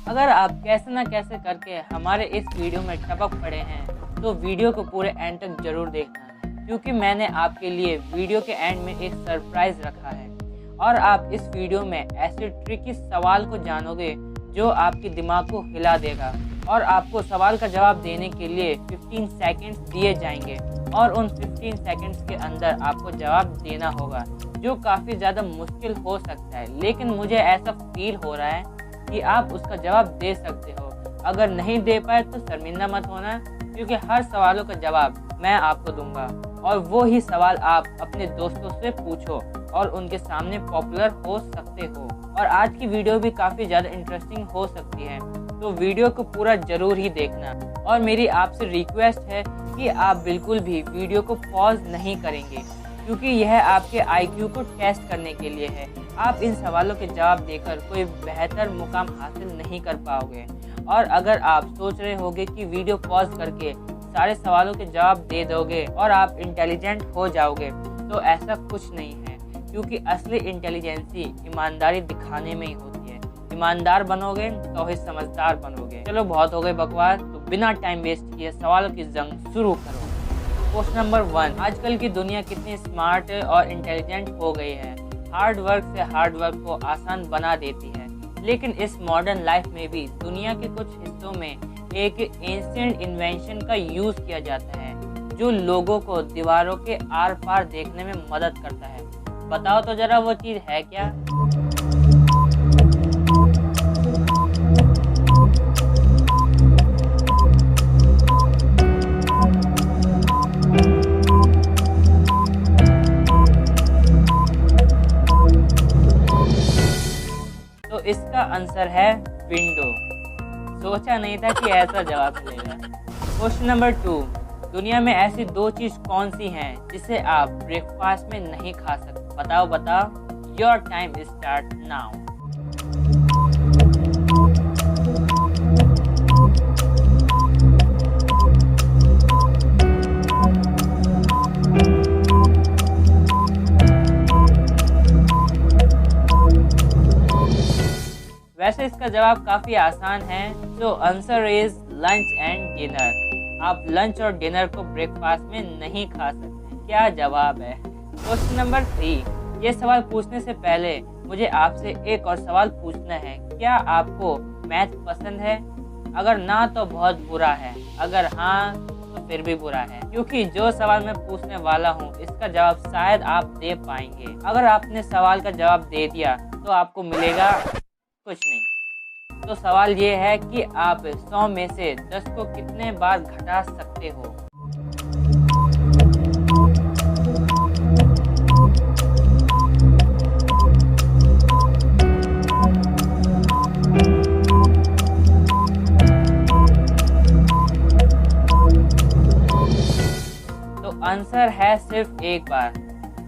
अगर आप कैसे ना कैसे करके हमारे इस वीडियो में टपक पड़े हैं तो वीडियो को पूरे एंड तक जरूर देखना, क्योंकि मैंने आपके लिए वीडियो के एंड में एक सरप्राइज रखा है और आप इस वीडियो में ऐसे ट्रिकी सवाल को जानोगे जो आपके दिमाग को हिला देगा और आपको सवाल का जवाब देने के लिए 15 सेकंड्स दिए जाएंगे और उन 15 सेकंड्स के अंदर आपको जवाब देना होगा, जो काफ़ी ज़्यादा मुश्किल हो सकता है, लेकिन मुझे ऐसा फील हो रहा है कि आप उसका जवाब दे सकते हो। अगर नहीं दे पाए तो शर्मिंदा मत होना, क्योंकि हर सवालों का जवाब मैं आपको दूंगा और वो ही सवाल आप अपने दोस्तों से पूछो और उनके सामने पॉपुलर हो सकते हो। और आज की वीडियो भी काफ़ी ज़्यादा इंटरेस्टिंग हो सकती है, तो वीडियो को पूरा जरूर ही देखना। और मेरी आपसे रिक्वेस्ट है कि आप बिल्कुल भी वीडियो को पॉज नहीं करेंगे, क्योंकि यह आपके IQ को टेस्ट करने के लिए है। आप इन सवालों के जवाब देकर कोई बेहतर मुकाम हासिल नहीं कर पाओगे। और अगर आप सोच रहे होंगे कि वीडियो पॉज करके सारे सवालों के जवाब दे दोगे और आप इंटेलिजेंट हो जाओगे, तो ऐसा कुछ नहीं है, क्योंकि असली इंटेलिजेंसी ईमानदारी दिखाने में ही होती है। ईमानदार बनोगे तो ही समझदार बनोगे। चलो बहुत हो गए बकवास, तो बिना टाइम वेस्ट किए सवालों की जंग शुरू करो। क्वेश्चन नंबर 1, आजकल की दुनिया कितनी स्मार्ट और इंटेलिजेंट हो गई है। हार्ड वर्क से हार्ड वर्क को आसान बना देती है, लेकिन इस मॉडर्न लाइफ में भी दुनिया के कुछ हिस्सों में एक एंशिएंट इन्वेंशन का यूज किया जाता है, जो लोगों को दीवारों के आर पार देखने में मदद करता है। बताओ तो जरा वो चीज है क्या? तो इसका आंसर है विंडो। सोचा नहीं था कि ऐसा जवाब मिलेगा। क्वेश्चन नंबर 2, दुनिया में ऐसी 2 चीज कौन सी हैं जिसे आप ब्रेकफास्ट में नहीं खा सकते? बताओ बताओ। Your time start now. वैसे इसका जवाब काफ़ी आसान है, तो answer is lunch and dinner. आप लंच और डिनर को ब्रेकफास्ट में नहीं खा सकते। क्या जवाब है? क्वेश्चन नंबर 3, ये सवाल पूछने से पहले मुझे आपसे एक और सवाल पूछना है। क्या आपको मैथ पसंद है? अगर ना तो बहुत बुरा है, अगर हाँ तो फिर भी बुरा है, क्योंकि जो सवाल मैं पूछने वाला हूँ इसका जवाब शायद आप दे पाएंगे। अगर आपने सवाल का जवाब दे दिया तो आपको मिलेगा कुछ नहीं। तो सवाल ये है कि आप 100 में से 10 को कितने बार घटा सकते हो? तो आंसर है सिर्फ एक बार।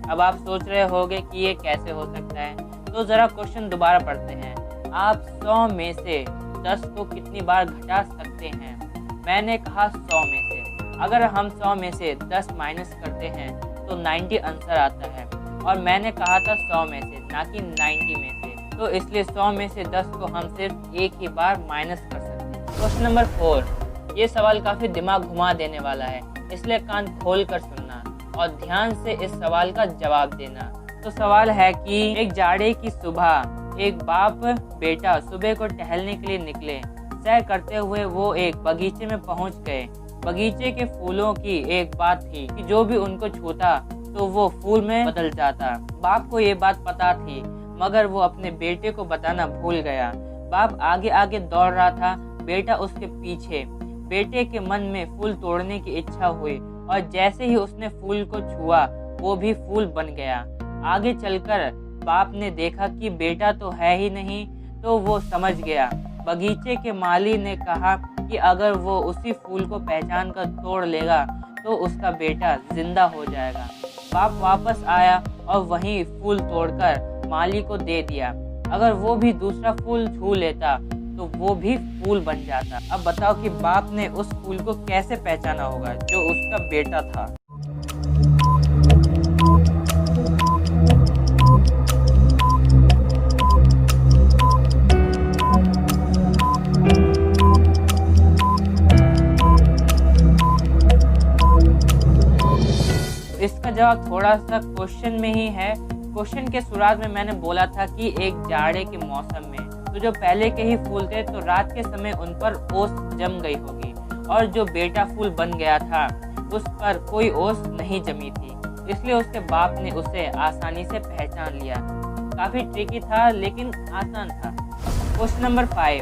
अब आप सोच रहे होंगे कि ये कैसे हो सकता है, तो जरा क्वेश्चन दोबारा पढ़ते हैं। आप 100 में से 10 को कितनी बार घटा सकते हैं? मैंने कहा 100 में से। अगर हम 100 में से 10 माइनस करते हैं तो 90 आंसर आता है, और मैंने कहा था 100 में से, ना कि 90 में से। तो इसलिए 100 में से 10 को हम सिर्फ एक ही बार माइनस कर सकते हैं। क्वेश्चन नंबर 4, ये सवाल काफ़ी दिमाग घुमा देने वाला है, इसलिए कान खोल कर सुनना और ध्यान से इस सवाल का जवाब देना। तो सवाल है कि एक जाड़े की सुबह एक बाप बेटा सुबह को टहलने के लिए निकले। सैर करते हुए वो एक बगीचे में पहुंच गए। बगीचे के फूलों की एक बात थी कि जो भी उनको छूता तो वो फूल में बदल जाता। बाप को ये बात पता थी, मगर वो अपने बेटे को बताना भूल गया। बाप आगे आगे दौड़ रहा था, बेटा उसके पीछे। बेटे के मन में फूल तोड़ने की इच्छा हुई और जैसे ही उसने फूल को छुआ वो भी फूल बन गया। आगे चलकर बाप ने देखा कि बेटा तो है ही नहीं, तो वो समझ गया। बगीचे के माली ने कहा कि अगर वो उसी फूल को पहचान कर तोड़ लेगा तो उसका बेटा जिंदा हो जाएगा। बाप वापस आया और वही फूल तोड़कर माली को दे दिया। अगर वो भी दूसरा फूल छू लेता तो वो भी फूल बन जाता। अब बताओ कि बाप ने उस फूल को कैसे पहचाना होगा जो उसका बेटा था? जवाब थोड़ा सा क्वेश्चन में ही है। क्वेश्चन के शुरुआत में मैंने बोला था कि एक जाड़े के मौसम में तो जो पहले के ही फूल थे तो रात के समय उन पर ओस जम गई होगी, और जो बेटा फूल बन गया था उस पर कोई ओस नहीं जमी थी, इसलिए उसके बाप ने उसे आसानी से पहचान लिया। काफी ट्रिकी था लेकिन आसान था। क्वेश्चन नंबर 5,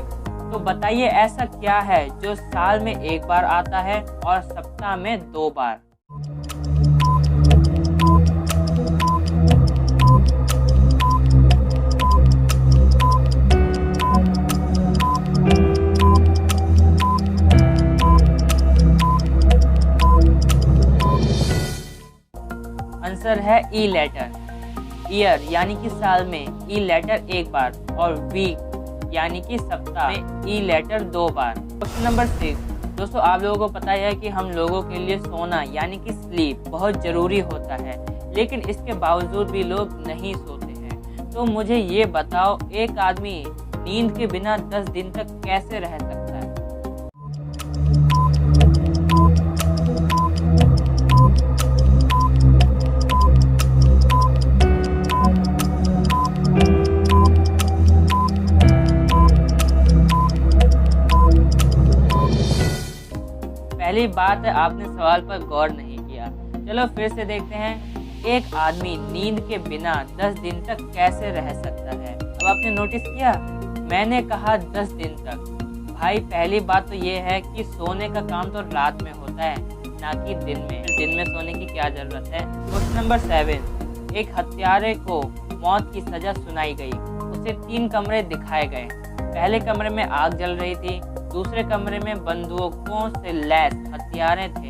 तो बताइए ऐसा क्या है जो साल में एक बार आता है और सप्ताह में 2 बार। आंसर है ई लेटर। ईयर यानी कि साल में ई लेटर 1 बार, और वीक यानी कि सप्ताह में ई लेटर 2 बार। क्वेश्चन नंबर 6, दोस्तों आप लोगों को पता है कि हम लोगों के लिए सोना यानी कि स्लीप बहुत ज़रूरी होता है, लेकिन इसके बावजूद भी लोग नहीं सोते हैं। तो मुझे ये बताओ, एक आदमी नींद के बिना 10 दिन तक कैसे रह सकता है? पहली बात है आपने सवाल पर गौर नहीं किया। चलो फिर से देखते हैं, एक आदमी नींद के बिना 10 दिन तक कैसे रह सकता है। अब आपने नोटिस किया, मैंने कहा 10 दिन तक। भाई पहली बात तो ये है कि सोने का काम तो रात में होता है, ना कि दिन में। दिन में सोने की क्या जरूरत है। क्वेश्चन नंबर 7, एक हत्यारे को मौत की सजा सुनाई गई। उसे 3 कमरे दिखाए गए। पहले कमरे में आग जल रही थी, दूसरे कमरे में बंदूकों से लैस हथियारे थे,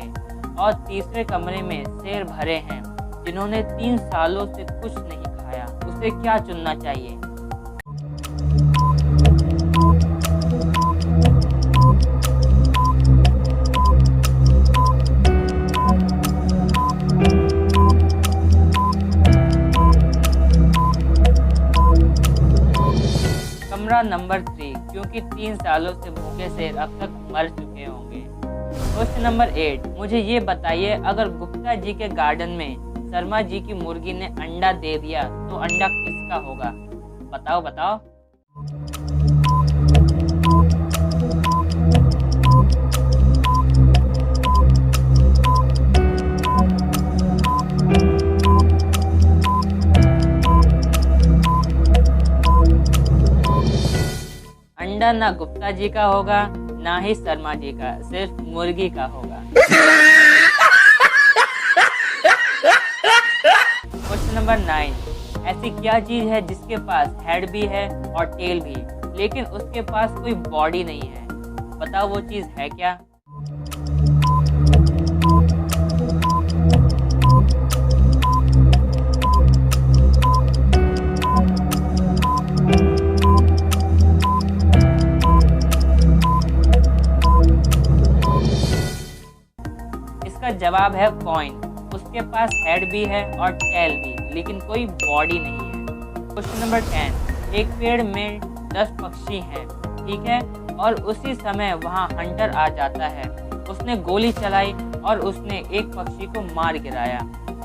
और तीसरे कमरे में शेर भरे हैं जिन्होंने 3 सालों से कुछ नहीं खाया। उसे क्या चुनना चाहिए? कमरा नंबर 3, क्योंकि 3 सालों से भूखे शेर अब तक मर चुके होंगे। क्वेश्चन नंबर 8, मुझे ये बताइए, अगर गुप्ता जी के गार्डन में शर्मा जी की मुर्गी ने अंडा दे दिया तो अंडा किसका होगा? बताओ बताओ। अंडा ना गुप्ता जी का होगा, ना ही शर्मा जी का, सिर्फ मुर्गी का होगा। क्वेश्चन नंबर 9, ऐसी क्या चीज है जिसके पास हेड भी है और टेल भी, लेकिन उसके पास कोई बॉडी नहीं है? बताओ वो चीज है क्या? इसका जवाब है कॉइन। उसके पास हेड भी है और टेल भी, लेकिन कोई बॉडी नहीं है। क्वेश्चन नंबर 10, एक पेड़ में 10 पक्षी हैं, ठीक है, और उसी समय वहां हंटर आ जाता है। उसने गोली चलाई और उसने एक पक्षी को मार गिराया।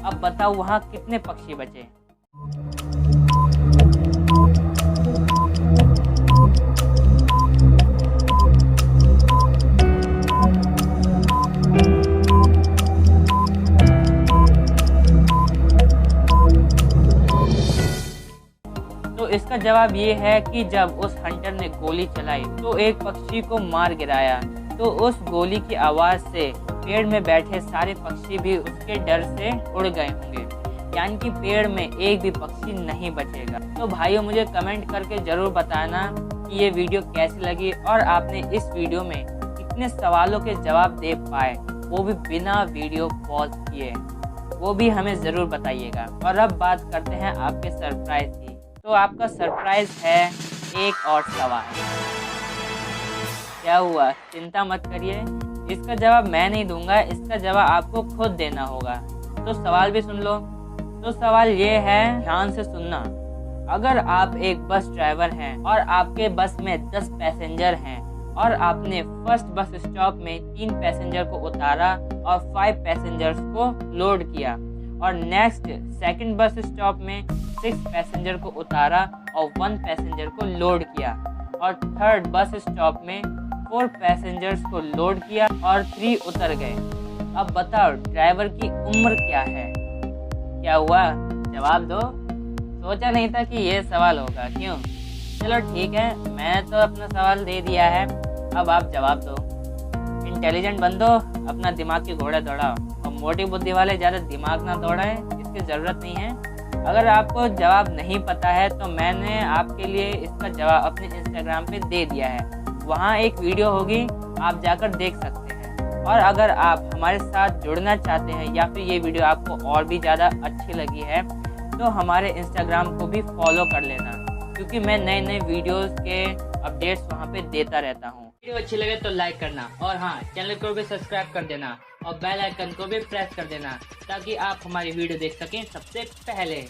अब बताओ वहां कितने पक्षी बचे? तो इसका जवाब ये है कि जब उस हंटर ने गोली चलाई तो एक पक्षी को मार गिराया, तो उस गोली की आवाज़ से पेड़ में बैठे सारे पक्षी भी उसके डर से उड़ गए होंगे, यानी कि पेड़ में एक भी पक्षी नहीं बचेगा। तो भाइयों मुझे कमेंट करके ज़रूर बताना कि ये वीडियो कैसी लगी और आपने इस वीडियो में कितने सवालों के जवाब दे पाए, वो भी बिना वीडियो पॉज किए, वो भी हमें ज़रूर बताइएगा। और अब बात करते हैं आपके सरप्राइज की। तो आपका सरप्राइज है एक और सवाल। क्या हुआ, चिंता मत करिए, इसका जवाब मैं नहीं दूंगा, इसका जवाब आपको खुद देना होगा। तो सवाल भी सुन लो। तो सवाल ये है, ध्यान से सुनना। अगर आप एक बस ड्राइवर हैं और आपके बस में 10 पैसेंजर हैं और आपने फर्स्ट बस स्टॉप में 3 पैसेंजर को उतारा और 5 पैसेंजर्स को लोड किया और नेक्स्ट सेकंड बस स्टॉप में 6 पैसेंजर को उतारा और 1 पैसेंजर को लोड किया, और थर्ड बस स्टॉप में 4 पैसेंजर्स को लोड किया और 3 उतर गए। अब बताओ ड्राइवर की उम्र क्या है? क्या हुआ, जवाब दो। सोचा नहीं था कि ये सवाल होगा, क्यों? चलो ठीक है, मैंने तो अपना सवाल दे दिया है, अब आप जवाब दो। इंटेलिजेंट बंदो, अपना दिमाग की घोड़ा दौड़ाओ, और मोटी बुद्धि वाले ज़्यादा दिमाग ना दौड़ाएं, इसकी ज़रूरत नहीं है। अगर आपको जवाब नहीं पता है तो मैंने आपके लिए इसका जवाब अपने इंस्टाग्राम पे दे दिया है, वहाँ एक वीडियो होगी, आप जाकर देख सकते हैं। और अगर आप हमारे साथ जुड़ना चाहते हैं या फिर ये वीडियो आपको और भी ज़्यादा अच्छी लगी है तो हमारे इंस्टाग्राम को भी फॉलो कर लेना, क्योंकि मैं नए नए वीडियोस के अपडेट्स वहाँ पे देता रहता हूँ। वीडियो अच्छी लगे तो लाइक करना, और हाँ, चैनल को भी सब्सक्राइब कर देना और बेल आइकन को भी प्रेस कर देना, ताकि आप हमारी वीडियो देख सकें सबसे पहले।